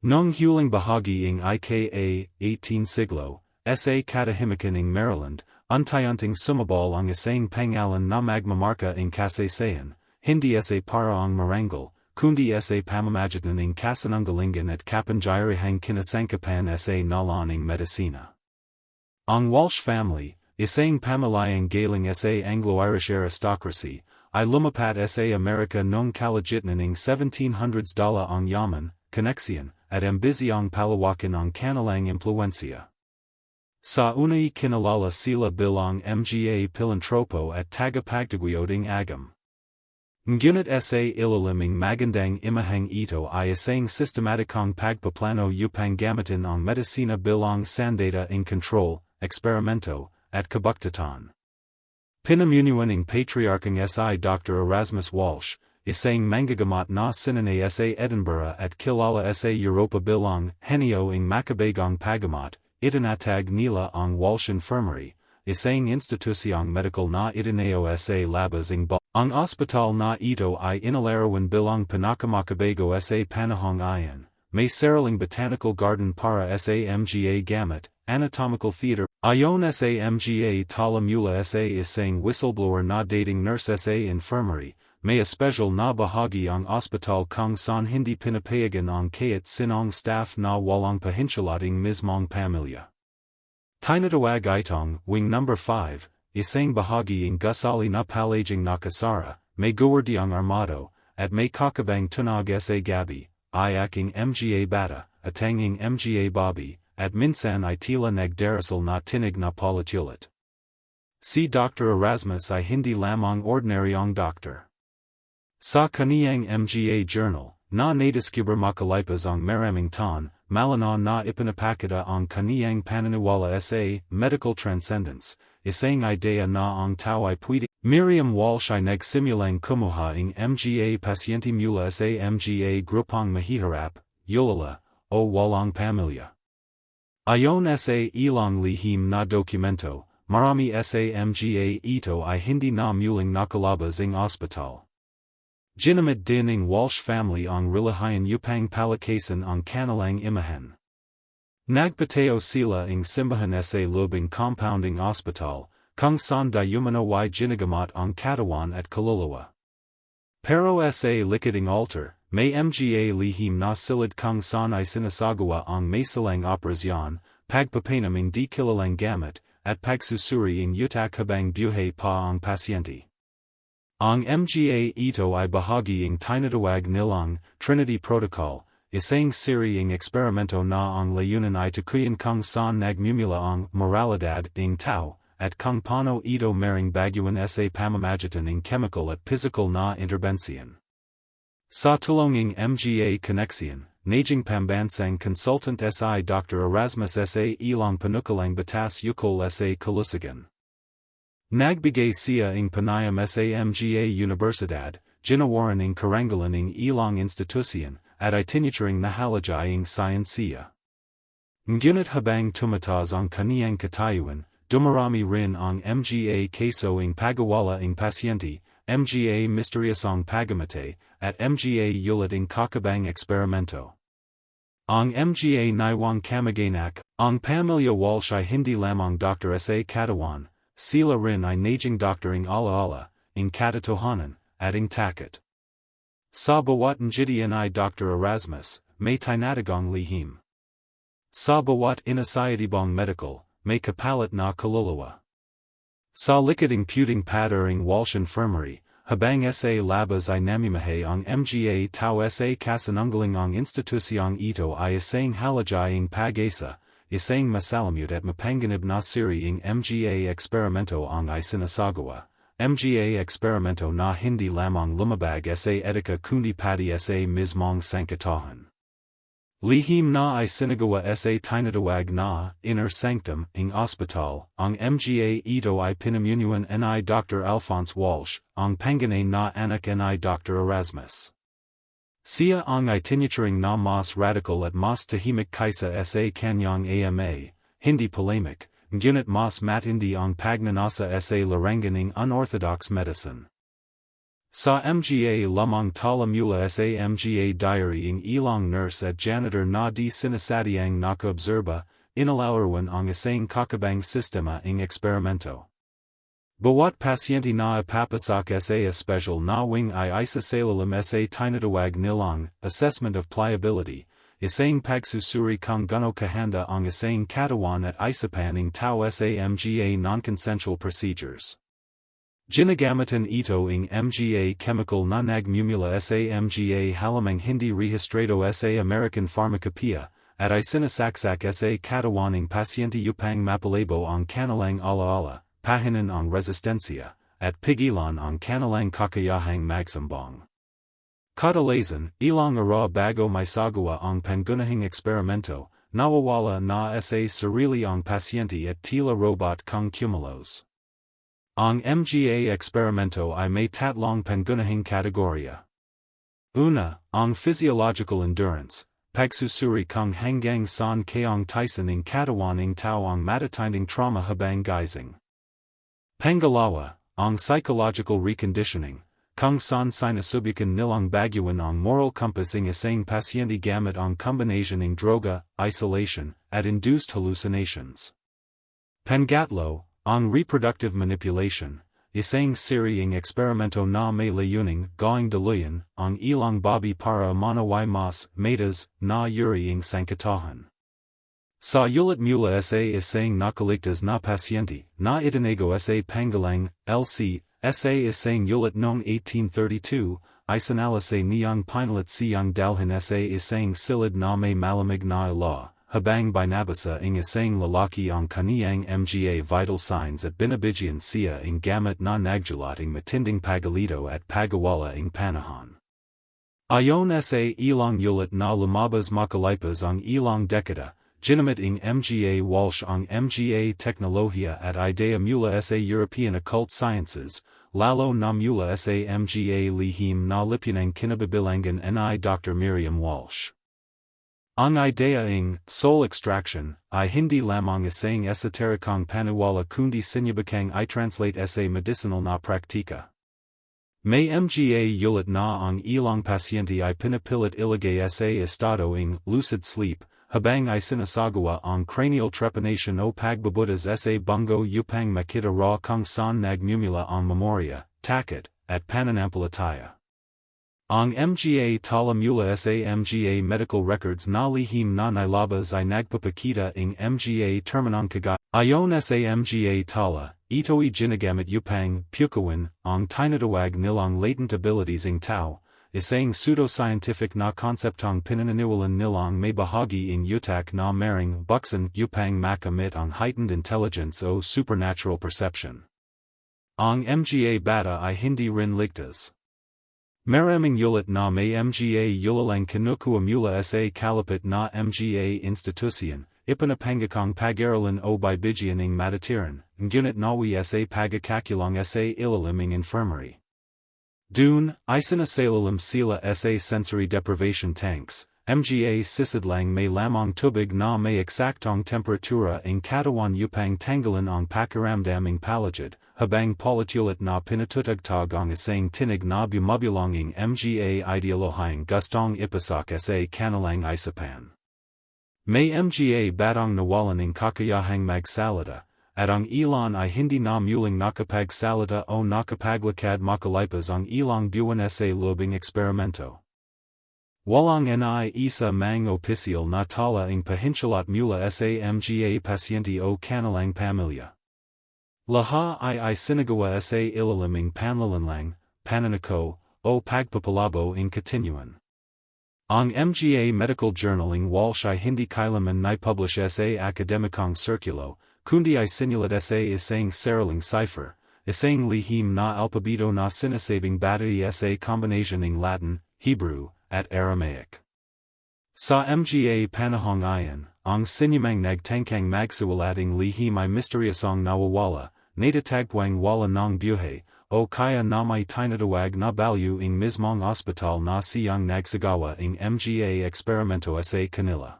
Nung huling bahagi ing ika 18 siglo, sa katahimikan ing Maryland, untayunting sumabal ang isang pangalan na magmamarka ing kasaysayan, hindi sa para ang marangal, kundi sa pamamagitan ing kasanungalingan at kapangyarihang kinasangkapan sa nalan ing medicina. Ang Walsh family, isang pamilayang galing sa Anglo-Irish aristocracy, ay lumapat sa Amerika noong kalagitnaan ng 1700s dala ang yaman, koneksyon, at ambisyong palawakan ang kanilang impluensya. Sa unay kinalala sila bilang mga pilantropo at tagapagtaguyoding agam. Ngunit sa ilaliming magandang imahang ito ay isang sistematikong pagpaplano upang gamitin ang medisina bilang sandata ing control, eksperimento, at kabuktatan. Pinamunuan ing patriarchang si Dr. Erasmus Walsh, isang manggagamat na sinanay sa Edinburgh at kilala sa Europa bilang henyo ing makabagong pagamat, itinatag nila ang Walsh Infirmary, isang institusyong medical na itineo sa labas ing ang ospital na ito ay inilarawan bilang pinakamakabago sa panahong iyon, may sariling botanical garden para sa mga gamit, anatomical theater, ayon sa mga talamula sa isang whistleblower na dating nurse sa infirmary, may espesyal na bahagi ang ospital kung saan hindi pinapayagan ang kahit sinong staff na walang pahintsalating mismong pamilya. Tinatawag itong Wing No. 5, isang bahagi ng gusali na palaging nakasara, may guwardiang armado, at may kakabang tunog sa gabi, ay aking mga bata, atanging mga babi, at minsan ay tila nagdarasal na tinig na palatulit. Si Dr. Erasmus ay hindi lamang ordinaryong doctor. Sa kaniyang mga journal, na nadiskubre makalipas ang maraming taon, malinaw na ipinapakita ang kaniyang paniniwala sa medical transcendence, isang idea na ang tao ay pwede. Miriam Walsh ay nagsimulang kumuha ng mga pasyente mula sa mga grupong mahihirap, yulala, o walang pamilya. Ayon sa ilang lihim na dokumento, marami sa mga ito ay hindi na muling nakalabas ng ospital. Ginamit din ng Walsh family ang relihiyan upang palakasan ang kanilang imahen. Nagpateo sila ng simbahan sa lubing compounding ospital, kung saan dayumano y ginagamot ang katawan at kaluluwa. Pero sa likading altar, may mga lihim na silid kung saan ay sinasagawa ang may silang operasyon, pagpapanam ng di kilalang gamit, at pagsusuri ng utak habang buhay pa ang pasyente. Ang mga ito ay bahagi ng tinatawag nilang Trinity Protocol, isang siri ng eksperimento na ang layunan ay tukuyin kung saan nagmumula ang moralidad ng tao, at kung paano ito maring baguan sa pamamagitan ng chemical at physical na interbensyon. Sa tulong ng mga koneksyon, naging pambansang consultant si Dr. Erasmus sa ilang panukalang batas ukol sa kalusugan. Nagbigay siya ng panayam sa mga universidad, ginawaran ng karangalan ng ilang institusyon, at itinuturing nahalagay ng sayensiya. Ngunit habang tumatas ang kaniyang katayuan, dumarami rin ang mga kaso ng pagawala ng pasyente, mga misteryosong pagamate, at mga ulat ng kakabang eksperimento. Ang mga naiwang kamag-anak, ang pamilya Walsh ay hindi lamang doktor sa katawan, sila rin ay naging doktoring ala-ala, ng katotohanan, at ng takot. Sa bawat njitian ay Dr. Erasmus, may tinatagong lihim. Sa bawat inasayatibong medical, may kapalit na kaluluwa. Sa likading puting padaring Walsh Infirmary, habang sa labas ay namimahay ang mga tao sa kasanungaling ang institusyong ito ay isang halajayang pag-asa, isang masalamut at mapanganib na siri ng mga eksperimento ang ay sinasagawa, mga eksperimento na hindi lamang lumabag sa etika kundi pati sa mismong sangkatahan. Lihim na ay sinagawa sa tinatawag na inner sanctum ng ospital, ang mga ito ay pinamunuan ni Dr. Alphonse Walsh, ang panganay na anak ni Dr. Erasmus. Siya ang itinuturing na mas radical at mas tahimik kaysa sa kanyang ama, hindi polemic, ngunit mas matindi ang pagnanasa sa larangan ng unorthodox medicine. Sa mga lamang tala mula sa mga diary ng ilang nurse at janitor na di sinasadyang nakaobserba, inalawarwan ang isang kakabang sistema ng eksperimento. Bawat pasyente na ipapasak sa special na wing ay isasalalim sa tinatawag nilang assessment of pliability, isang pagsusuri kung gaano kahanda ang isang katawan at isapan ng tao sa mga non-consensual procedures. Ginagamitan ito ng mga chemical na nagmumula sa mga halamang hindi rehistrado sa American Pharmacopoeia, at ay sinasaksak sa katawan ng pasyente upang mapalabo ang kanilang alaala, pahinan ang resistensya, at pigilan ang kanilang kakayahang magsambong. Kadalasan, ilang araw bago may sagawa ang pangunahing eksperimento, nawawala na sa sarili ang pasyente at tila robot kung kumilos. Ang mga eksperimento ay may tatlong pangunahing kategorya. Una, ang physiological endurance, pagsusuri kung hanggang saan kayang tisan ng katawan ng tao ang matatinding trauma habang gising. Pangalawa, ang psychological reconditioning, kung saan sinasubukan nilang baguhin ang moral compass ng isang pasyente gamit ang combination ng droga, isolation, at induced hallucinations. Pangatlo, ang reproductive manipulation, isang siri ng eksperimento na may layuning gawing daluyan ang ilang babi para manaway mas metas na yuri ng sangkatahan. Sa ulat mula sa isang nakaligtas na pasyente na itinago sa Pangalang, LC, sa isang ulat noong 1832, ay sinalasa niyang pinalit siyang dalhin sa isang silid na may malamig na law. Habang binabasa ng isang lalaki ang kaniyang mga vital signs at binibigyan siya ng gamit na nagjulat ng matinding pagalito at pagawala ng panahon. Ayon sa ilang ulat na lumabas makalipas ang ilang dekada, ginamit ng mga Walsh ang mga teknolohiya at idea mula sa European occult sciences, lalo na mula sa mga lihim na lipyan ng kinabibilangan ni Dr. Miriam Walsh. Ang idea ng soul extraction ay hindi lamang isang esoterikong paniwala kundi sinubukang i-translate sa medicinal na praktika. May mga ulat na ang ilang pasyente ay pinipilit ilagay sa estado ng lucid sleep, habang ay sinasagawa ang cranial trepanation o pagbabutas sa bungo upang makita raw kung saan nagmumula ang memorya, takot, at pananampalataya. Ang mga tala mula sa mga medical records na lihim na nailabas ay nagpapakita ng mga terminong kagaya. Ayon sa mga tala, ito'y ginagamit upang pukawin ang tinatawag nilang latent abilities ng tao, isang pseudoscientific na konseptong pinaniniwalan nilang may bahagi ng utak na maring buksan upang makamit ang heightened intelligence o supernatural perception. Ang mga bata ay hindi rin ligtas. Maraming ulat na may mga ulalang kinukuha mula sa kalapit na mga institusyon, ipanapangakang pag-aralan o bibigyan ng matatiran, ngunit nawi sa pagkakakilang sa ilalim ng infirmary. Dun, ay sinasalalim sila sa sensory deprivation tanks, mga sisidlang may lamang tubig na may eksaktong temperatura ng katawan upang tanggalin ang pakiramdam ng palagid, habang politulat na pinatutagtog ang isang tinig na bumabilang ng mga ideolohang gustong ipasak sa kanilang isapan. May mga batang nawalan ng kakayahang magsalita, at ang ilan ay hindi na muling nakapagsalita o nakapaglakad makalipas ang ilang buwan sa lobing eksperimento. Walang ni isa mang opisyal na tala ng pahinsalat mula sa mga pasyente o kanilang pamilya. Laha ay sinagawa sa ilaliming panlalanlang, pananako, o pagpapalabo ng katinuan. Ang mga medical journal ng Walsh ay hindi kailanman naipublish sa akademikong sirkulo, kundi ay sinulat sa isang sariling cipher, isang lihim na alpabito na sinasabing battery sa combination ng Latin, Hebrew, at Aramaic. Sa mga panahong iyon, ang sinumang nagtangkang magsiwalating lihim ay misteryosong nawawala, natatagpuang wala ng buhay, o kaya na may tinatawag na value ng mismong ospital na siyang nagsagawa ng mga eksperimento sa kanila.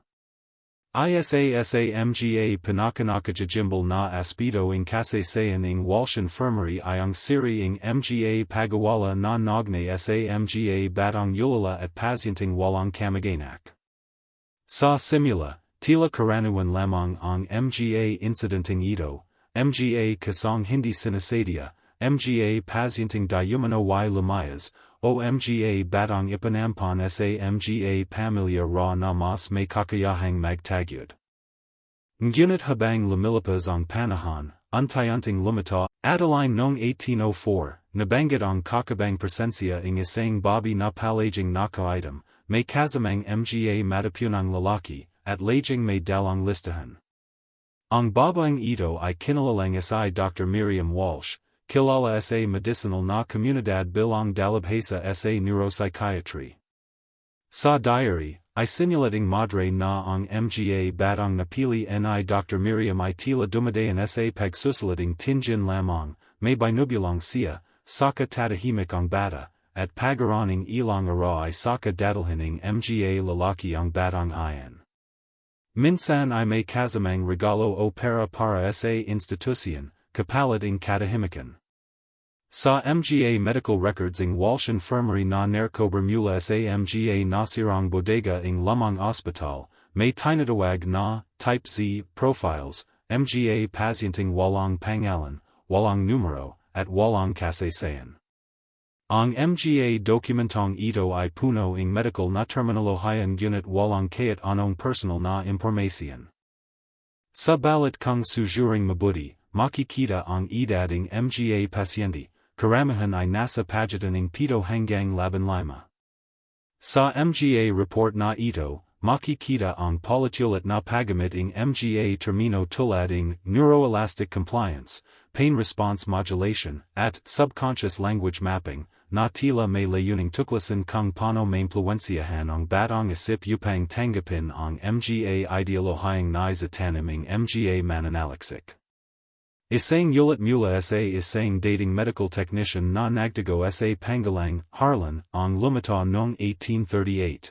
Isa mga pinakanakajimbal na aspeto ng kasaysayan ng Walsh Infirmary ang siri ng mga pagawala na nogne sa mga batang yulala at pasyenteng walang kamag-anak. Sa simula, tila karaniwan lamang ang mga incidenteng ito, mga kasong hindi sinasadya, mga pasyenteng di umano y lumayas, o mga batang ipinampon sa mga pamilya ra na mas may kakayahang magtagyod. Ngunit habang lumilipas ang panahon, unti-unting lumitaw, Adeline noong 1804, nabanggit ang kakabang presensya ng isang babi na palaging nakaitim, may kasamang mga matapunang lalaki, at laging may dalang listahan. Ang babaeng ito ay kinilalang sa Dr. Miriam Walsh, kilala sa medicinal na komunidad bilang dalabhasa sa neuropsychiatry. Sa diary, ay sinulating madre na ang mga batang napili ni Dr. Miriam ay tila dumadayan sa pagsusulating tinjin lamang, may binubulang siya, saka tatahimik ang bata, at pagaraning ilang ara ay saka dadalhin ng mga lalaki ang batang iyan. Minsan ay may kasamang regalo o pera para sa institusyon, kapalit ng katahimikan. Sa mga medical records ng Walsh Infirmary na nerkober mula sa mga nasirang bodega ng lamang ospital, may tinatawag na type Z profiles, mga pasyenteng walang pangalan, walang numero, at walang kasaysayan. Ang mga dokumentong ito ay puno ng medical na terminolohiyan ngunit walang kahit anong personal na impormasyon. Sa balat kung sujuring mabuti, makikita ang edad ng mga pasyente, karamihan ay nasa pagitan ng 7 hanggang 15. Sa mga report na ito, makikita ang paulit-ulit na paggamit ng mga termino tulad ng neuroelastic compliance, pain response modulation, at subconscious language mapping, na tila may layuning tuklasin kung paano maimpluwensyahan ang batang isip upang tanggapin ang mga ideolohiyang naisatanim ng mga mananaliksik. Isang ulit mula sa isang dating medical technician na nagtago sa Pangalang, Harlan, ang lumitaw noong 1838.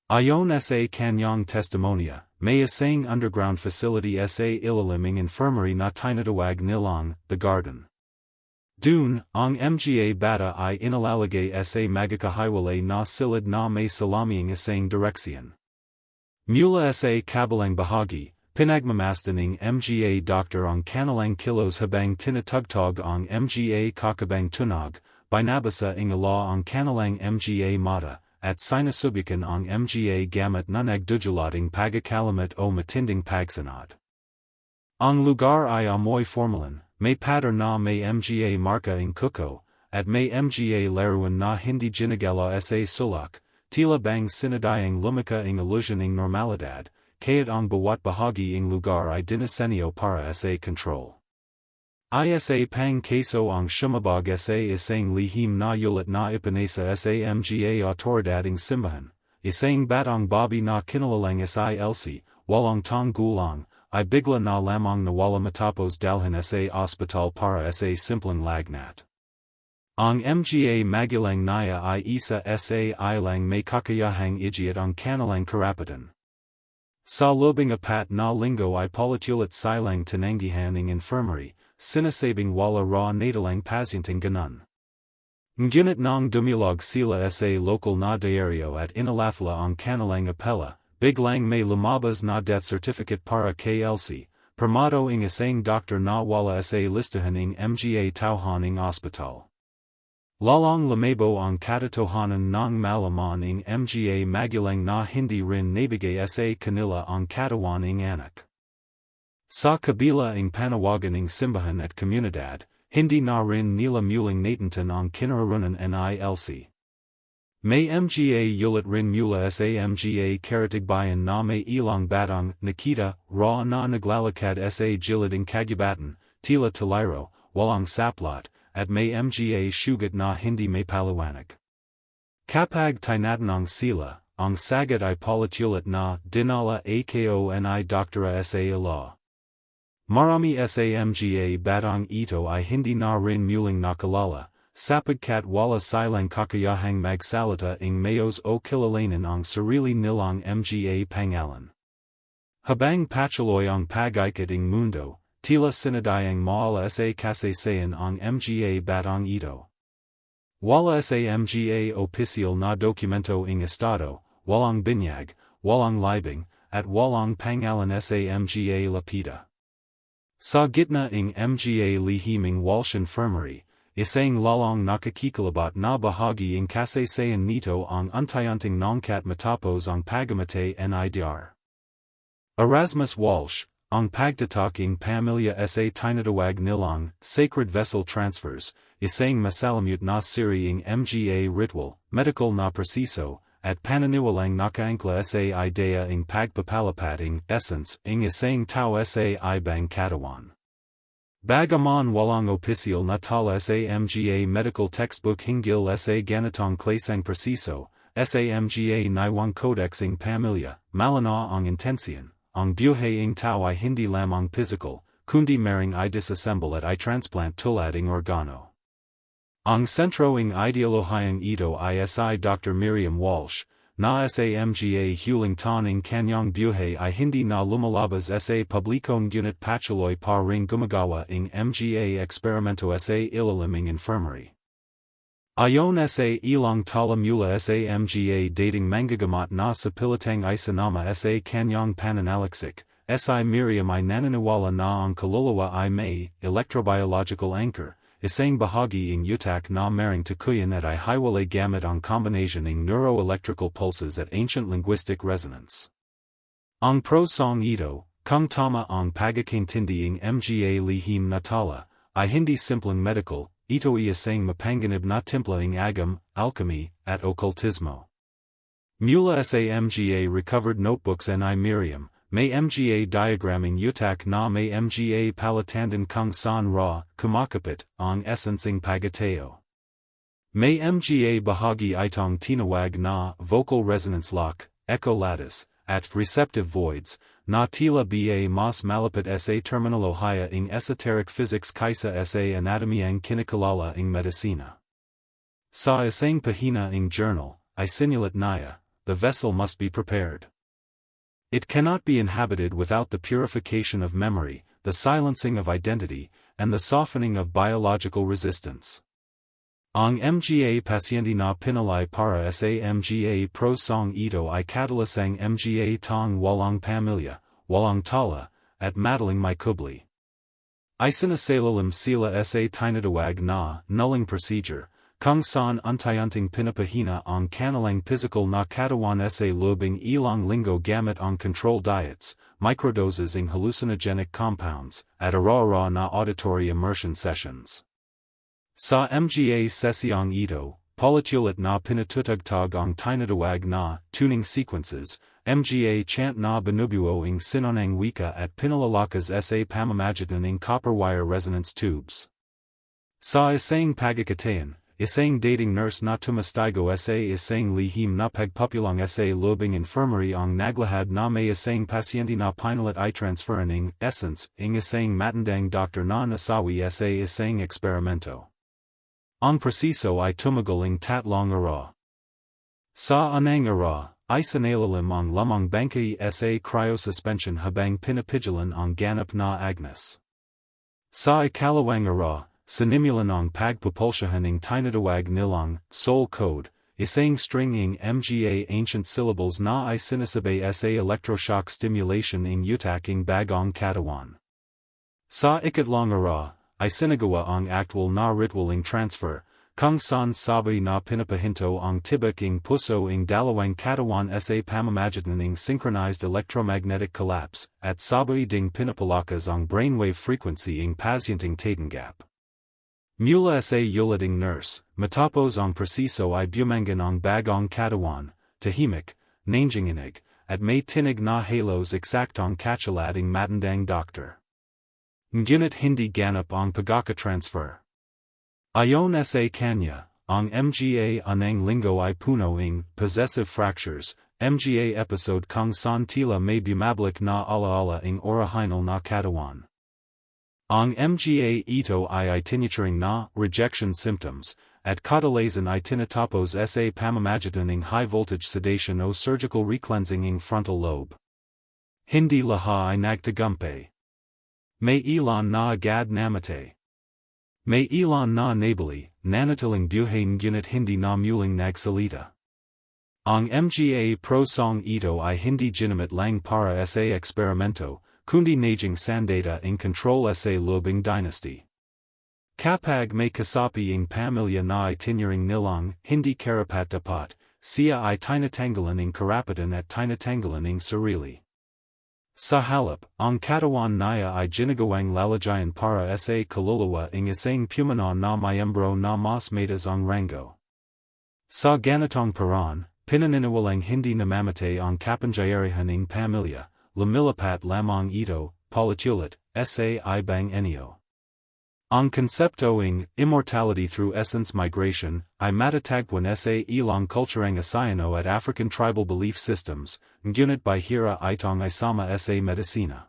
Ayon sa kanyang testimonya, may isang underground facility sa ilalim ng infirmary na tinatawag nilang The Garden. Dun, ang mga bata ay inalalagay sa magkakahiwalay na silid na may salaming isang direksyon. Mula sa kabilang bahagi, pinagmamasdan ng mga doktor ang kanilang kilos habang tinatugtog ang mga kakabang tunog, binabasa ng ala ang kanilang mga mata, at sinusubukan ang mga gamit na nagdudulating pagkakalamit o matinding pagsanad. Ang lugar ay amoy formalin, may pattern na may mga marka ng kuko, at may mga laruan na hindi ginagala sa sulak, tila bang sinadayang lumika ng illusion ng normalidad, kaya't ang bawat bahagi ng lugar ay dinisenyo para sa control. Isa pang keso ang shumabag sa isang lihim na ulit na ipinasa sa mga autoridad ng simbahan, isang batang babi na kinilalang sa Elsie, walang tanggulang, ay bigla na lamang nawala matapos dalhin sa ospital para sa simpleng lagnat. Ang mga magilang naya ay isa sa ilang may kakayahang igiat ang kanilang karapatan. Sa lobing apat na linggo ay paulit-ulit silang tinanggihan ng infirmary, sinasabing wala ra nadalang pasyenteng ganon. Ngunit nang dumilog sila sa local na diaryo at inalafla ang kanilang apela, biglang may lumabas na death certificate para kay Elsie, permado ng isang doctor na wala sa listahan ng mga tauhan ng ospital. Lalong lumabo ang katotohanan ng malaman ng mga magulang na hindi rin nabigay sa kanila ang katawan ng anak. Sa kabila ng panawagan ng simbahan at komunidad, hindi na rin nila muling natantan ang kinararunan ni Elsie. May mga ulit rin mula sa mga karatigbayan na may ilang batang nakita ra na naglalakad sa gilid ng kagubatan, tila taliro, walang saplat, at may mga sugat na hindi may paliwanag. Kapag tinatanong sila, ang sagot ay paulit-ulit na dinala ako ni doktora sa ila. Marami sa mga batang ito ay hindi na rin muling nakalala, sapagkat wala silang kakayahang magsalita ng mayos o kilalanin ang sarili nilang mga pangalan. Habang patuloy ang pag-ikot ng mundo, tila sinadayang maala sa kasaysayan ang mga batang ito. Wala sa mga opisyal na dokumento ng estado, walang binyag, walang libing, at walang pangalan sa mga lapida. Sa gitna ng mga lihiming Walsh infirmary, isang lalong nakakikilabot na bahagi ng kasaysayan nito ang untayanting nongkat matapos ang pagamatay NIDR. Erasmus Walsh, ang pagtatak ng pamilya sa tinatawag nilang sacred vessel transfers, isang masalamut na siri ng mga ritual, medical na presiso, at pananiwalang nakaangkla sa idea ng pagpapalapat ng essence ng isang tao sa ibang katawan. Bagaman walang opisyal na tala sa mga medical textbook hinggil sa ganitong klaseng presiso, sa mga niwang codex ng pamilya, malinaw ang intensyon. Ang buhay ng tao ay hindi lamang physical, kundi maring i-disassemble at i-transplant tulad ng organo. Ang sentro ng ideolohiyang ito ay si Dr. Miriam Walsh, na sa mga huling taon ng kanyang buhay ay hindi na lumalabas sa publikong ngunit patuloy pa ring gumagawa ng mga eksperimento sa ilalim ng infirmary. Ayon sa ilang tala mula sa mga dating manggagamot na sa pilitang isinama sa kanyang pananaliksik, si Miriam ay naniniwala na ang kaluluwa ay may electrobiological anchor, isang bahagi ng utak na maring tukuyan at ay hiwalay gamit ang combination ng neuroelectrical pulses at ancient linguistic resonance. Ang prosong ito, kung tama ang pagkakaintindi ng mga lihim na tala, ay hindi simpleng medical, ito ay isang mapanganib na timpla ng agam, alchemy, at occultismo. Mula sa mga recovered notebooks ni Miriam, may mga diagramming utak na may mga palatandan kung saan ra, kumakapit, ang essence ng pagateo. May mga bahagi itong tinawag na vocal resonance lock, echo lattice, at receptive voids, na tila ba mas malapit sa terminolohiya ng esoteric physics kaysa sa anatomiyang kinikalala ng medicina. Sa isang pahina ng journal, ay sinulat niya, the vessel must be prepared. It cannot be inhabited without the purification of memory, the silencing of identity, and the softening of biological resistance. Ang mga pasyente na pinalay para sa mga prosong ito ay kadalasang mga tong walang pamilya, walang tala, at madaling may kubli. Isinasalalim sila sa tinatawag na nulling procedure, kung saan untayanting pinapahina ang kanilang physical na katawan sa lubing ilang linggo gamit ang control diets, microdoses ng hallucinogenic compounds, at ara-ara na auditory immersion sessions. Sa mga sesyong ito, politulat na pinatutugtog ang tinatawag na tuning sequences, mga chant na binubuo ng sinonang wika at pinalalakas sa pamamagitan ng copper wire resonance tubes. Sa isang pagkakataon, isang dating nurse na tumastigo sa isang lihim na pagpapulang sa lubing infirmary ang naglahad na may isang pasyente na pinalit i-transfer ng essence ng isang matandang doktor na nasawi sa isang eksperimento. Ang presiso ay tumagaling tatlong ara. Sa anang ara, ay sinalalim ang lamang bangkay sa cryosuspension habang pinapigilan ang ganap na agnes. Sa ikalawang ara, sinimulan ang pagpupulsyahan ng tinatawag nilang soul code, isang string ng mga ancient syllables na ay sinasabay sa electroshock stimulation ng utak ng bagong katawan. Sa ikatlong ara, ay sinagawa ang actual na ritual ng transfer, kung saan sabay na pinapahinto ang tibak ng puso ng dalawang katawan sa pamamagitan ng synchronized electromagnetic collapse, at sabay ding pinapalakas ang brainwave frequency ng pasyenteng tatanggap. Mula sa ulating nurse, matapos ang presiso ay bumangan ang bagong katawan, tahimik, nanginginig, at may tinig na halos eksaktong katsalat ng matandang doktor. Ngunit hindi ganap ang pagkakatransfer. Ayon sa kanya, ang mga anang linggo ay puno ng possessive fractures, mga episode kung saan tila may bumabalik na alaala ng orihinal na katawan. Ang mga ito ay tinuturing na rejection symptoms, at kadalasan ay tinatapos sa pamamagitan ng high-voltage sedation o surgical recleansing ng frontal lobe. Hindi laha I nagtagumpe. May ilan na agad namate. May ilan na nabali, nanatiling buhay ngunit hindi na muling nagsalita. Ang mga pro song ito I hindi ginamit lang para sa eksperimento, kundi naging sandata ng control sa lubing dynasty. Kapag may kasapi ng pamilya na itinuring nilang, hindi karapat dapat, siya ay tinatanggalan ng karapatan at tinatanggalan ng sarili. Sa halip, ang katawan niya ay ginagawang lalagyan para sa kaluluwa ng isang pumanaw na miyembro na mas mataas ang rango. Sa ganitong paraan, pinaniniwalang hindi namamatay ang kapangyarihan ng pamilya, lumilipat lamang ito, paulit-ulit, sa ibang anyo. Ang konsepto ng immortality through essence migration ay matatagpuan sa ilang kulturang Asayano at African tribal belief systems, ngunit bihira itong isama sa medicina.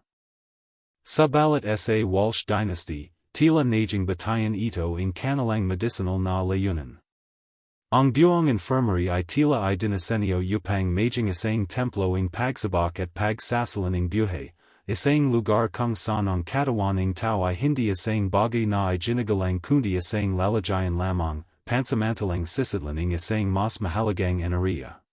Sa balat sa Walsh dynasty, tila naging batayan ito ng kanilang medicinal na layunin. Ang buong infirmary ay tila ay dinasenyo upang maging isang templo ng pagsabak at pagsasalan ng buhay. Isang lugar kung saan ang katawan ng tao ay hindi isang bagay na ay ginagalang kundi isang lalagyan lamang, pansamantalang sisidlan ng isang mas mahalagang enerhiya.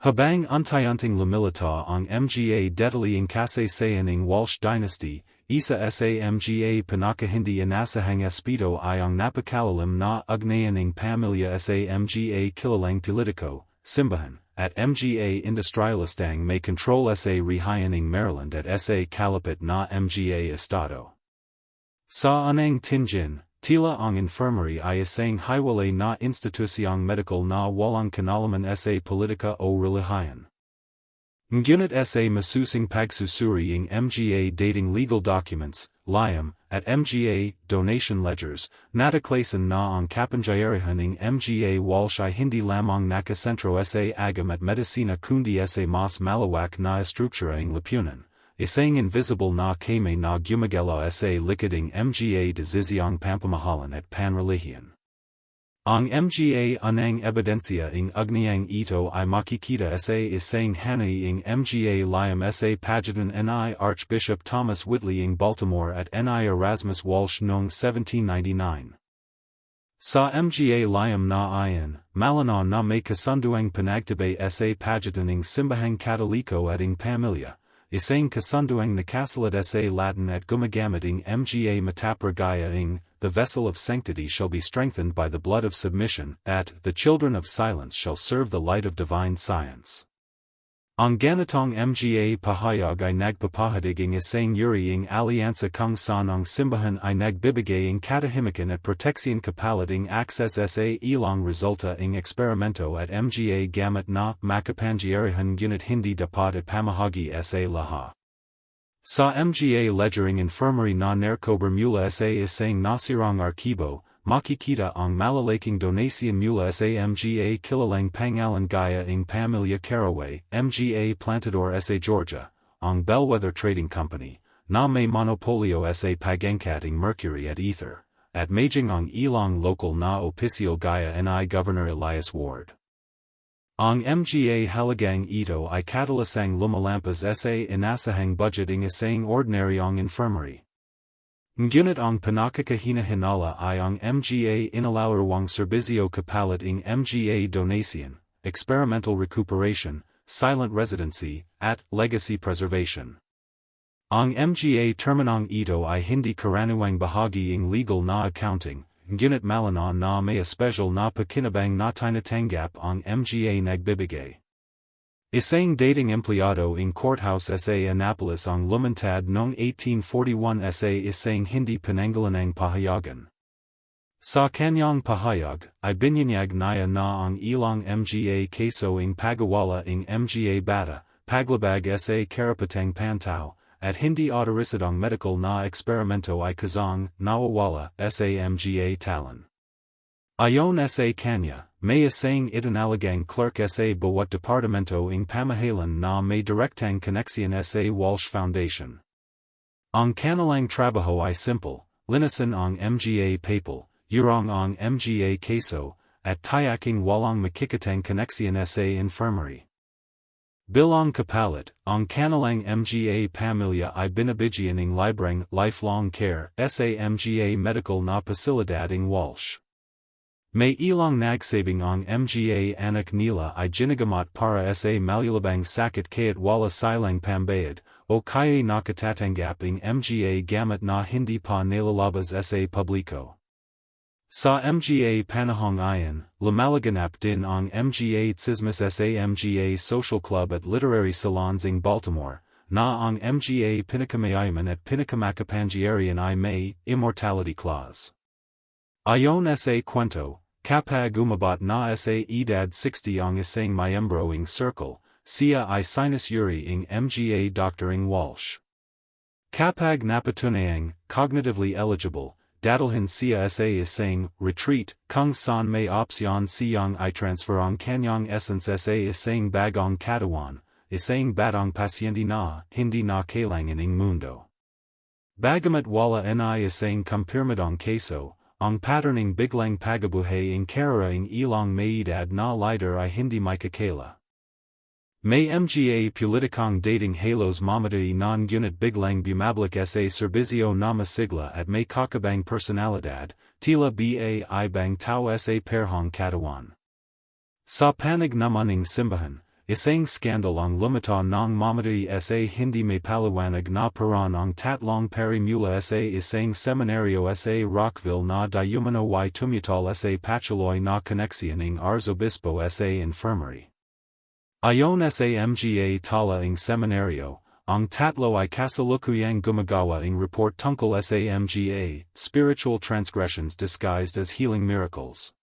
Habang unti-unting lumilita ang mga detalye ng kasaysayan ng Walsh dynasty, isa sa mga pinakahindi inasahang espito ay ang napakalalim na ugnayan ng pamilya sa mga kilalang politiko, simbahan, at mga industrialistang may control sa rehayan ng Maryland at sa kalapit na mga estado. Sa anang tingin, tila ang infirmary ay isang hiwalay na institusyong medical na walang kinalaman sa politika o relihiyon. Ngunit sa masusing pagsusuri ng mga dating legal documents, liam, at mga donation ledgers, nataklasan na ang kapangyarihan ng mga Walsh ay hindi lamang nakasentro sa agam at medisina kundi sa mas malawak na estruktura ng lipunan, isang invisible na kame na gumagala sa likod ng mga desisyong pampamahalan at panrelihiyon. Ang mga anang ebidensya ng ugnayang ito ay makikita sa isang hanay ng mga liam sa pagatan ni Archbishop Thomas Whitley ng Baltimore at ni Erasmus Walsh noong 1799. Sa mga liam na iyan, malinaw na may kasunduang panagtabay sa pagatan ng simbahang katoliko at ng pamilya, isang kasunduang nakasalat sa Latin at gumagamit ng mga matapragaya ng the vessel of sanctity shall be strengthened by the blood of submission, at the children of silence shall serve the light of divine science. Ang ganitong mga pahayag ay nagpapahatig ng isang uri ng alyansa kung saan ang simbahan ay nagbibigay ng katahimikan at proteksyon kapalit ng akses sa ilang resulta ng eksperimento at mga gamit na makapangyarihan ngunit hindi dapat ipamahagi sa lahat. Sa mga ledgering infirmary na narkober mula sa isang nasirang arkibo, makikita ang malalaking donasyon mula sa mga kilalang pangalan gaya ng Pamilya Caraway, mga Plantador sa Georgia, ang Bellwether Trading Company, na may monopolio sa pagangkat ng mercury at ether, at maging ang ilang local na opisyal gaya ni Governor Elias Ward. Ang mga halagang ito ay katalasang lumalampas sa inasahang budget ng isang ordinaryong infirmary. Ngunit ang pinakakahinala ay ang mga inalalawang serbisyo kapalit ng mga donasyon, experimental recuperation, silent residency, at legacy preservation. Ang mga terminong ito ay hindi karaniwang bahagi ng legal na accounting, ngunit malinaw na may espesyal na pakinabang na tinatanggap ang mga nagbibigay. Isang dating empleyado ng courthouse sa Annapolis ang lumantad noong 1841 sa isang hindi pinanggalanang pahayagan. Sa kanyang pahayag, ay binyanyag niya na ang ilang mga kaso ng pagawala ng mga bata, paglabag sa karapatang pantaw, at hindi autorisadong medical na eksperimento ay kazang nawawala sa mga talan. Ayon sa kanya, may isang itinalagang clerk sa bawat departamento ng pamahalan na may direktang koneksyon sa Walsh Foundation. Ang kanilang trabaho ay simple, linisin ang mga papel, yurong ang mga kaso, at tiyaking walang makikitang koneksyon sa infirmary. Bilang kapalit, ang kanilang mga pamilya ay binibigyan ng libreng lifelong care sa mga medical na pasilidad ng Walsh. May ilang nagsabing ang mga anak nila ay ginagamot para sa malulubang sakit kaya't wala silang pambayad, o kaya nakatatanggap ang mga gamit na hindi pa nilalabas sa publiko. Sa mga panahong iyon, lumalaganap din ang mga tsismis sa mga social club at literary salons ng Baltimore, na ang mga pinakamayaman at pinakamakapangyarihan ay may immortality clause. Ayon sa kwento, kapag umabot na sa edad 60 ang isang miyembro ng circle, siya ay sinusuri ng mga doctor ng Walsh. Kapag napatunayang cognitively eligible, dadalhin siya sa isang retreat kung saan may opsyon siyang i-transfer ang kanyang essence sa isang bagong katawan, isang batang pasyente na hindi na kailangan ng mundo. Bagamat wala na isang kumpirmadong kaso, ang pattern ng biglang pagabuhay ng karera ng ilang may edad na lider ay hindi makakila. May mga politikong dating halos mamatay non gunit biglang bumabalik sa serbisyo na masigla at may kakabang personalidad, tila ba ibang tao sa perhong katawan. Sa panig naman ng simbahan, isang skandal ang lumitaw ng mamatay sa hindi may paliwanag na paraan ang tatlong parimula sa isang seminaryo sa Rockville na diumano y tumutol sa patuloy na koneksyon ng arzobispo sa infirmary. Ayon sa mga tala ng seminaryo, ang tatlo ay kasalukuyang gumagawa ng report tungkol sa mga spiritual transgressions disguised as healing miracles.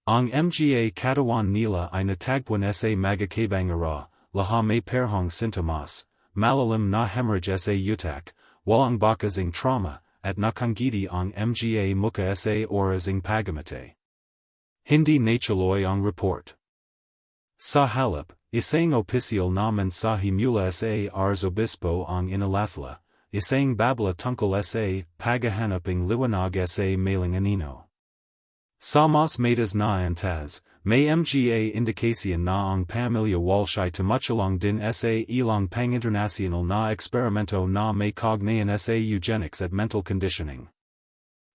Ang mga katawan nila ay natagpuan sa magkakaibang ara, laha may perhong sintomas, malalim na hemorrhage sa utak, walang bakas ng trauma, at nakangiti ang mga muka sa oras ng pagamate. Hindi natuloy ang report. Sa halip, isang opisyal na mensahe mula sa arzobispo ang inalathala, isang babla tungkol sa paghahanap ng liwanag sa mailing anino. Sa mas maitas na antas, may mga indikasyon na ang pamilya Walsh ay tumutulong din sa ilang pang-international na eksperimento na may kaugnayan sa eugenics at mental conditioning.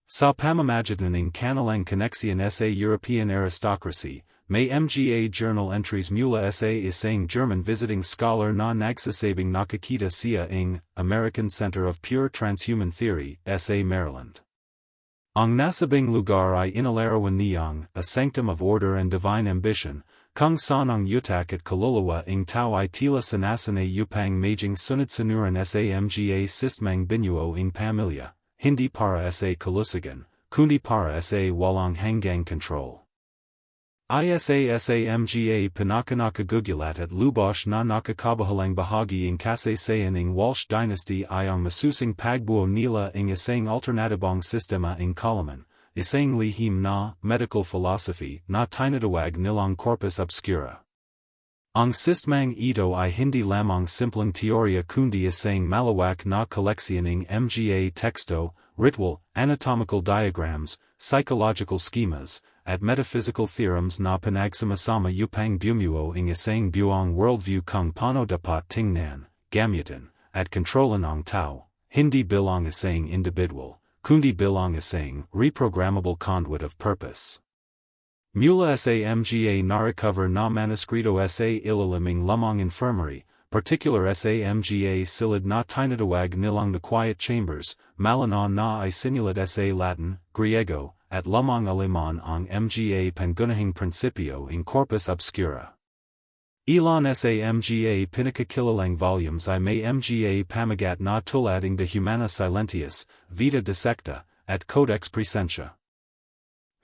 Sa pamamagitan ng kanilang koneksyon sa European aristocracy, may mga journal entries mula sa isang German visiting scholar na nagsasabing nakakita siya ng American Center of Pure Transhuman Theory sa Maryland. Ang nasabing lugar ay inilarawan niyang a sanctum of order and divine ambition, kung saan ang utak at kaluluwa ng tao ay tila sanasanay upang maging sunod-sunuran sa mga sistemang binuo ng pamilya, hindi para sa kalusugan, kundi para sa walang hanggang control. Isa sa mga pinakanakagugulat at lubos na nakakabahalang bahagi ng kasaysayan ng Walsh dynasty ay ang masusing pagbuo nila ng isang alternatibong sistema ng kaalaman, isang lihim na medical philosophy na tinatawag nilang corpus obscura. Ang sistemang ito ay hindi lamang simpleng teorya kundi isang malawak na koleksyon ng mga teksto, ritual, anatomical diagrams, psychological schemas, at metaphysical theorems na panagsama-sama upang bumuo ng isang buong worldview kung paano dapat tingnan, gamitin, at kontrolan ang tao, hindi bilang isang individual, kundi bilang isang reprogrammable conduit of purpose. Mula sa mga na-recover na manuscrito sa ilaliming lamang infirmary, particular sa mga silid na tinatawag nilang the quiet chambers, malanaw na ay sinulat sa Latin, Griego, at lamang Aleman ang mga pangunahing prinsipyo ng corpus obscura. Ilan sa mga pinakakilalang volumes ay may mga pamagat na tulad ng De Humana Silentius, Vita Dissecta, at Codex Praesentia.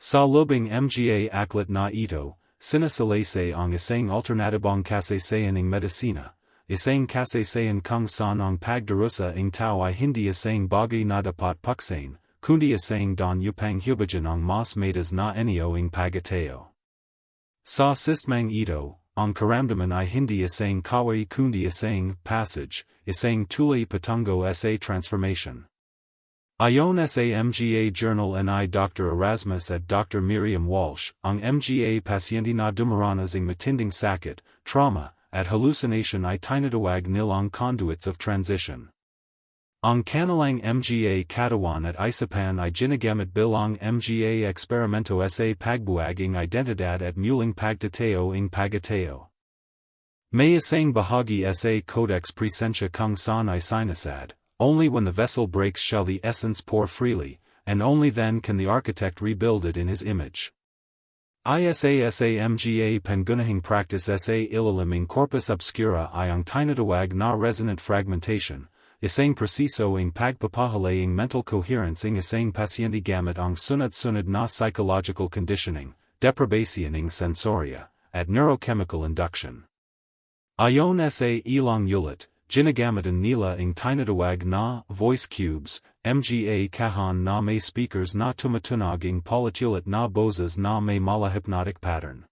Sa lobing mga aklat na ito, sinasalaysa ang isang alternatibong kasaysayan ng medisina, isang kasaysayan kung saan ang pagdarusa ng tao ay hindi isang bagay na dapat paksain, kundi isang don upang hubajan ang mas maitas na anyo ng pagateo. Sa sistemang ito, ang karamdaman ay hindi isang kaway kundi isang passage, isang tulay patungo sa transformation. Ayon sa mga journal ni Dr. Erasmus at Dr. Miriam Walsh, ang mga pasyente na dumaranas ng matinding sakit, trauma, at hallucination I tinadawag nilong conduits of transition. Ang kanalang mga katawan at isapan I ginagamit bilang mga experimento sa pagbuwag ing identidad at muling pagtateo ing pagateo. May isang bahagi sa codex presensya kung saan I sinasad, only when the vessel breaks shall the essence pour freely, and only then can the architect rebuild it in his image. Mga pangunahing practice sa ilalim corpus obscura I ang tinatawag na resonant fragmentation, isang preciso ing pagpapahalaying mental coherence ing isang pasyente gamit ang sunod-sunod na psychological conditioning, deprivation ing sensoria, at neurochemical induction. Ayon sa ilang ulit, ginagamitan nila ing tinatawag na voice cubes, mga kahan na may speakers na tumatunog ing paulit-ulit na boses na may malahypnotic pattern.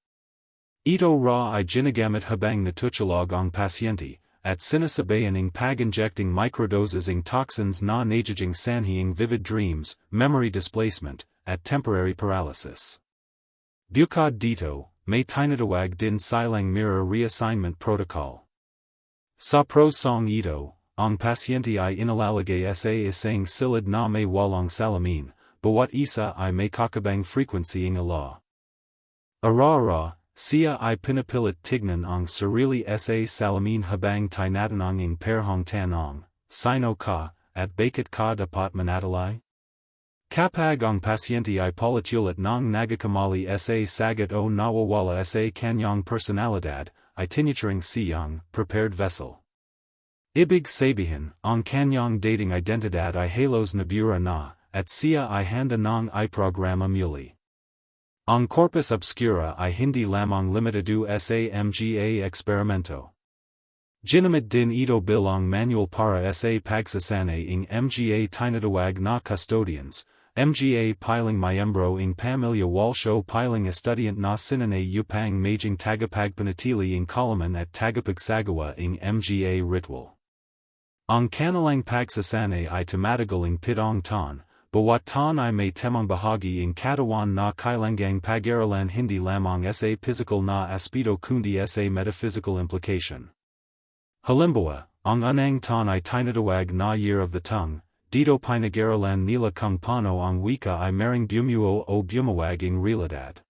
Ito ra ay ginagamit habang natutulog ang pasyente, at sinasabayan ing pag-injecting microdoses ing toxins na nagiging sanhi ing vivid dreams, memory displacement, at temporary paralysis. Bukod dito, may tinatawag din silang mirror reassignment protocol. Sa prosong ito, ang pasyente ay inalalagay sa isang silid na may walang salamin, bawat isa ay may kakabang frequency ing ala. Ara-ara, siya ay pinipilit tignan ang sarili sa salamin habang tinatanong ing perhong tanong, sino ka, at bakit ka dapat manatalay? Kapag ang pasyente ay paulit-ulit ng nagakamali sa sagot o nawawala sa kanyang personalidad, ay tinuturing siyang prepared vessel. Ibig sabihin, ang kanyang dating identidad ay halos nabura na, at siya ay handa ng iprograma muli. Ang corpus obscura ay hindi lamang limitado sa mga experimento. Ginamit din ito bilang manual para sa pagsasanay ing mga tinatawag na custodians, mga piling miyembro ing pamilya Walsh o piling estudyant na sinanay upang maging tagapagpanatili ing kalaman at tagapagsagawa ing mga ritual. Ang kanilang pagsasanay ay tumatagal ing pitong taon, bawat taon ay may temang bahagi ing katawan na kailangang pag-aralan hindi lamang sa physical na aspeto kundi sa metaphysical implication. Halimbawa, ang unang taon ay tinatawag na year of the tongue, dito pinag-aralan nila kung paano ang wika ay maring bumuo o bumawag ing realidad.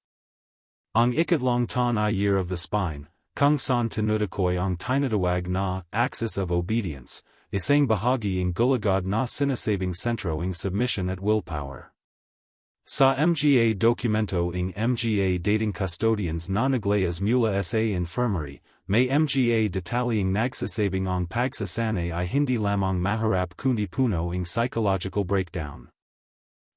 Ang ikatlong taon ay year of the spine, kung saan tinutukoy ang tinatawag na axis of obedience, isang bahagi ing gulagad na sinasabing sentro ing submission at willpower. Sa mga documento ing mga dating custodians na naglayas mula sa infirmary, may mga detalyeng nagsasabing ang pagsasanay ay hindi lamang maharap kundi puno ing psychological breakdown.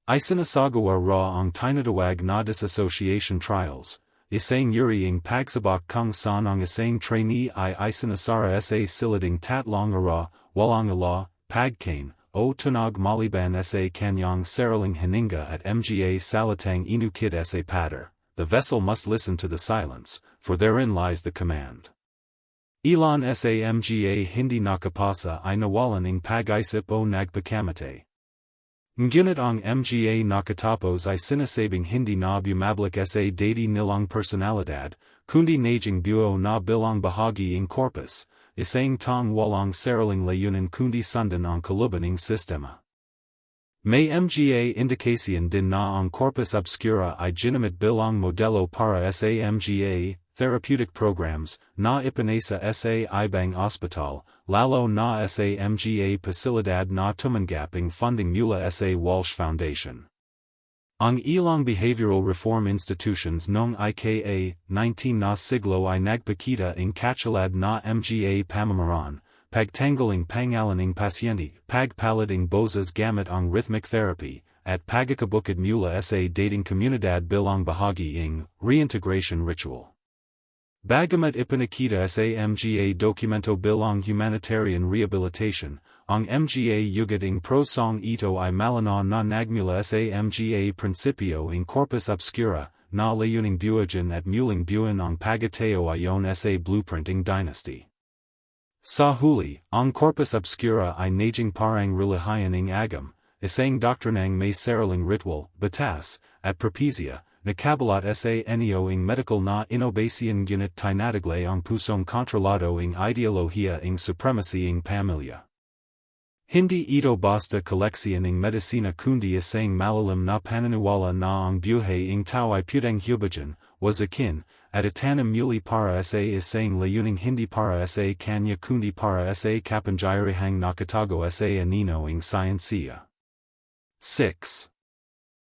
Ay sinasagawa ra ang tinatawag na disassociation trials, isang yuri ing pagsabak kung saan ang isang trainee ay isinasara sa siliding tatlong ara, walang ala, pagkain, o tunog maliban sa kanyang sariling hininga at mga salitang inukit sa patter. The vessel must listen to the silence, for therein lies the command. Ilan sa mga hindi nakapasa ay nawalan ing pag-isip o nagpakamate. Ngunit ang mga nakatapos ay sinasabing hindi na bumabalik sa dati nilang personalidad, kundi naging buo na bilang bahagi ing corpus, isang tang walang sariling layunin kundi sundan ang kalubaning sistema. May mga indikasyon din na ang corpus obscura ay ginamit bilang modelo para sa mga therapeutic programs na ipinasa sa ibang ospital, lalo na sa mga pasilidad na tumanggap ing funding mula sa Walsh Foundation. Ang ilang behavioral reform institutions noong ika-19 na siglo ay nagpakita ing katulad na mga pamamaraan, pagtanggaling pangalan ing pasyente, pagpalit ing boses gamit ang rhythmic therapy, at pagkakabukid mula sa dating komunidad bilang bahagi ing reintegration ritual. Bagamat ipinakita sa mga dokumento bilang humanitarian rehabilitation, ang mga yugat ing prosong ito ay malinaw na nagmula sa mga prinsipyo ing corpus obscura, na layuning buujan at muling buuin ang pagateo ayon sa blueprint ing dynasty. Sa huli, ang corpus obscura ay naging parang relihiyan ing agam, isang doktrinang may sariling ritual, batas, at propesya, nakabalat sa neo ing medical na inobation unit tinadagle ang pusong controlado ing ideologia ing supremacy ing pamilya. Hindi ito basta koleksyon ing medicina kundi isang malalim na paniniwala na ang buhay ing tao ay putang hubajan, was akin, at itanam muli para sa isang layuning hindi para sa kanya kundi para sa kapangyarihang nakatago sa anino ing scientia. 6.